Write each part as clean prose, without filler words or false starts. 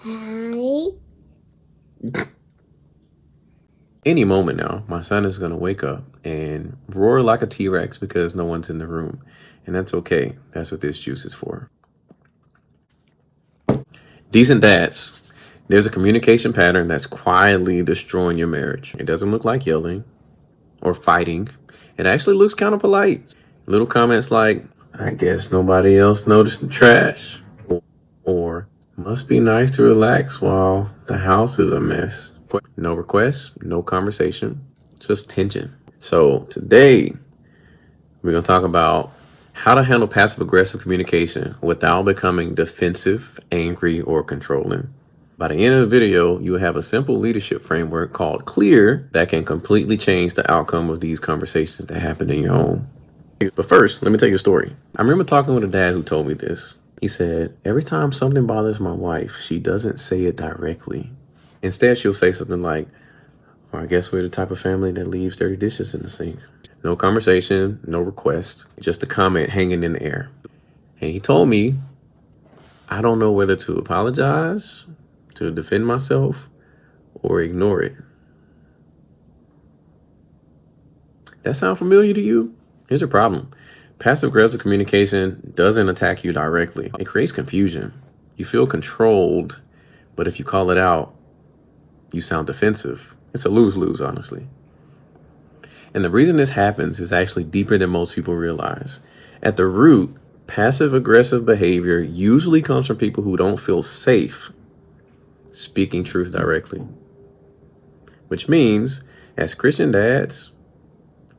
Hi. Any moment now, my son is going to wake up and roar like a T-Rex because no one's in the room. And that's okay. That's what this juice is for. Decent dads, there's a communication pattern that's quietly destroying your marriage. It doesn't look like yelling or fighting. It actually looks kind of polite. Little comments like, I guess nobody else noticed the trash. Or, must be nice to relax while the house is a mess. No requests, no conversation, just tension. So today we're going to talk about how to handle passive aggressive communication without becoming defensive, angry, or controlling. By the end of the video, you'll have a simple leadership framework called CLEAR that can completely change the outcome of these conversations that happen in your home. But first, let me tell you a story. I remember talking with a dad who told me this. He said, every time something bothers my wife, she doesn't say it directly. Instead, she'll say something like, well, I guess we're the type of family that leaves dirty dishes in the sink. No conversation, no request, just a comment hanging in the air. And he told me, I don't know whether to apologize, to defend myself, or ignore it. That sound familiar to you? Here's a problem. Passive aggressive communication doesn't attack you directly. It creates confusion. You feel controlled, but if you call it out, you sound defensive. It's a lose-lose, honestly. And the reason this happens is actually deeper than most people realize. At the root, passive aggressive behavior usually comes from people who don't feel safe speaking truth directly. Which means, as Christian dads,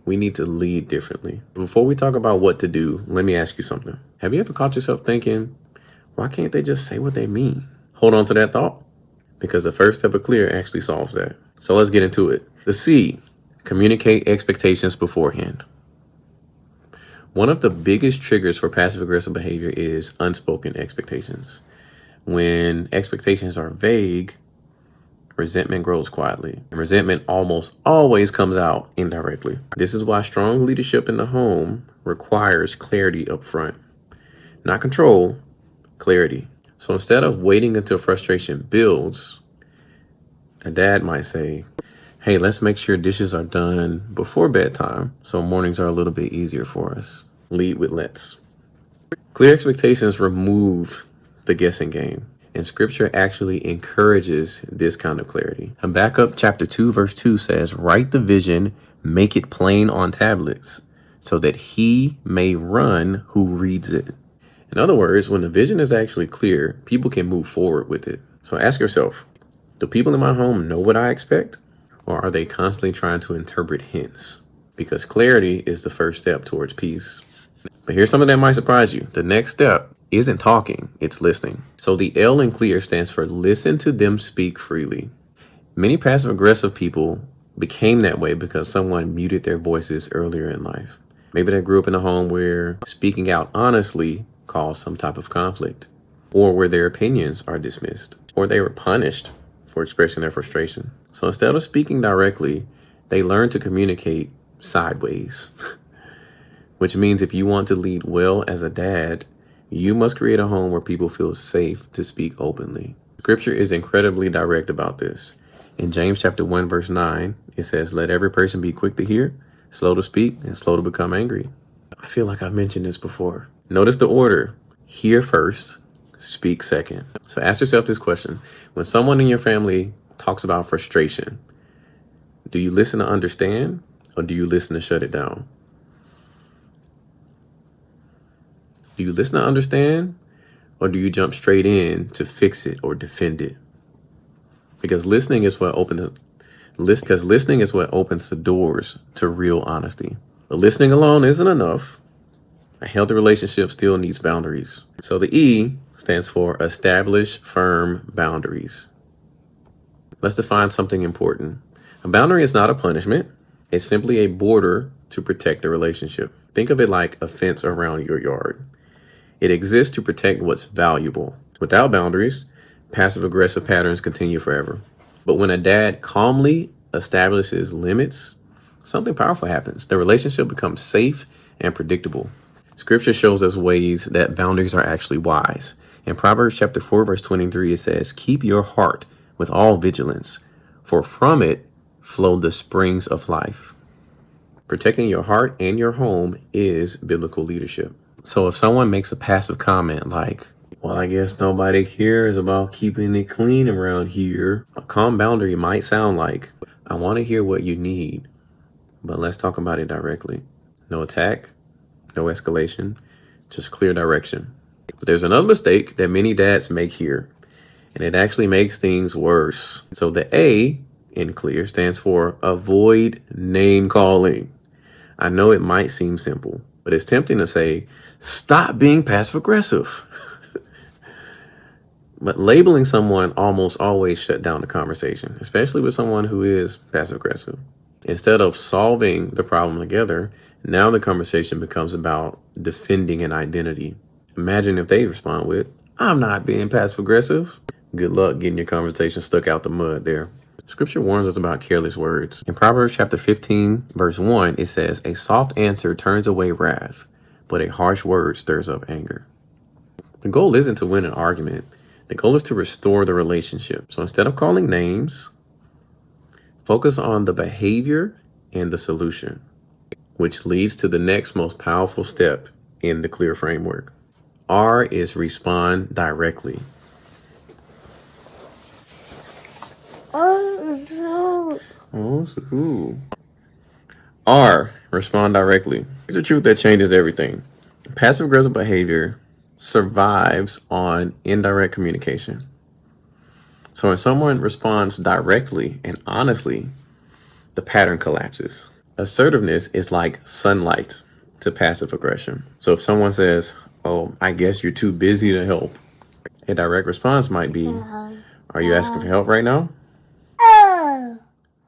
we need to lead differently. Before we talk about what to do, let me ask you something. Have you ever caught yourself thinking, why can't they just say what they mean? Hold on to that thought, because the first step of CLEAR actually solves that. So let's get into it. The C, communicate expectations beforehand. One of the biggest triggers for passive aggressive behavior is unspoken expectations. When expectations are vague, resentment grows quietly. And resentment almost always comes out indirectly. This is why strong leadership in the home requires clarity up front. Not control, clarity. So instead of waiting until frustration builds, a dad might say, hey, let's make sure dishes are done before bedtime so mornings are a little bit easier for us. Lead with let's. Clear expectations remove the guessing game. And scripture actually encourages this kind of clarity. Habakkuk chapter 2 verse 2 says, write the vision, make it plain on tablets, so that he may run who reads it. In other words, when the vision is actually clear, people can move forward with it. So ask yourself, do people in my home know what I expect? Or are they constantly trying to interpret hints? Because clarity is the first step towards peace. But here's something that might surprise you. The next step isn't talking, it's listening. So the L in CLEAR stands for listen to them speak freely. Many passive aggressive people became that way because someone muted their voices earlier in life. Maybe they grew up in a home where speaking out honestly caused some type of conflict, or where their opinions are dismissed, or they were punished for expressing their frustration. So instead of speaking directly, they learned to communicate sideways. Which means if you want to lead well as a dad, you must create a home where people feel safe to speak openly. Scripture is incredibly direct about this. In James chapter 1 verse 9, it says, let every person be quick to hear, slow to speak, and slow to become angry. I feel like I've mentioned this before. Notice the order. Hear first, speak second. So ask yourself this question. When someone in your family talks about frustration, do you listen to understand, or do you listen to shut it down? Do you listen to understand, or do you jump straight in to fix it or defend it? Because listening is what opens the doors to real honesty. But listening alone isn't enough. A healthy relationship still needs boundaries. So the E stands for establish firm boundaries. Let's define something important. A boundary is not a punishment. It's simply a border to protect the relationship. Think of it like a fence around your yard. It exists to protect what's valuable. Without boundaries, passive aggressive patterns continue forever. But when a dad calmly establishes limits, something powerful happens. The relationship becomes safe and predictable. Scripture shows us ways that boundaries are actually wise. In Proverbs chapter 4, verse 23, it says, "Keep your heart with all vigilance, for from it flow the springs of life." Protecting your heart and your home is biblical leadership. So if someone makes a passive comment like, "Well, I guess nobody cares about keeping it clean around here," a calm boundary might sound like, "I want to hear what you need, but let's talk about it directly." No attack, no escalation, just clear direction. But there's another mistake that many dads make here, and it actually makes things worse. So the A in clear stands for avoid name calling. I know it might seem simple, but it's tempting to say, "Stop being passive aggressive." But labeling someone almost always shut down the conversation, especially with someone who is passive aggressive. Instead of solving the problem together, now the conversation becomes about defending an identity. Imagine if they respond with, "I'm not being passive aggressive." Good luck getting your conversation stuck out the mud there. Scripture warns us about careless words. In Proverbs chapter 15, verse 1, it says, "A soft answer turns away wrath, but a harsh word stirs up anger." The goal isn't to win an argument. The goal is to restore the relationship. So instead of calling names, focus on the behavior and the solution, which leads to the next most powerful step in the clear framework. R is respond directly. R, respond directly. Here's the truth that changes everything. Passive aggressive behavior survives on indirect communication. So when someone responds directly and honestly, the pattern collapses. Assertiveness is like sunlight to passive aggression. So if someone says, "Oh, I guess you're too busy to help," a direct response might be, "Are you asking for help right now?"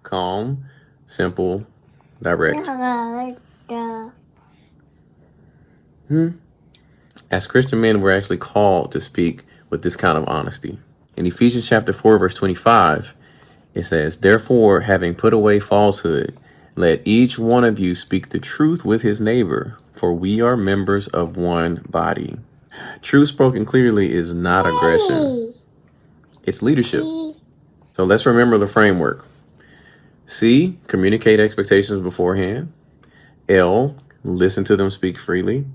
Calm, simple, direct. As Christian men, we're actually called to speak with this kind of honesty. In Ephesians chapter 4, verse 25, it says, "Therefore, having put away falsehood, let each one of you speak the truth with his neighbor, for we are members of one body." Truth spoken clearly is not aggression. It's leadership. So let's remember the framework. C, communicate expectations beforehand. L, listen to them speak freely.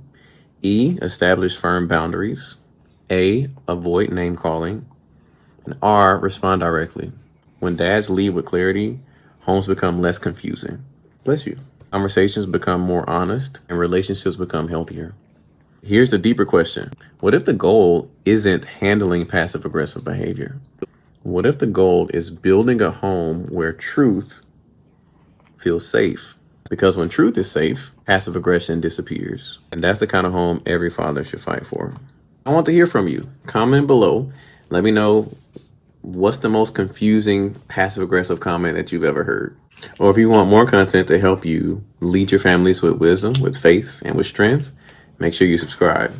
E, establish firm boundaries. A, avoid name calling. And R, respond directly. When dads lead with clarity, homes become less confusing. Bless you. Conversations become more honest and relationships become healthier. Here's the deeper question. What if the goal isn't handling passive aggressive behavior? What if the goal is building a home where truth feels safe? Because when truth is safe, passive aggression disappears. And that's the kind of home every father should fight for. I want to hear from you. Comment below. Let me know what's the most confusing passive aggressive comment that you've ever heard. Or if you want more content to help you lead your families with wisdom, with faith, and with strength, make sure you subscribe.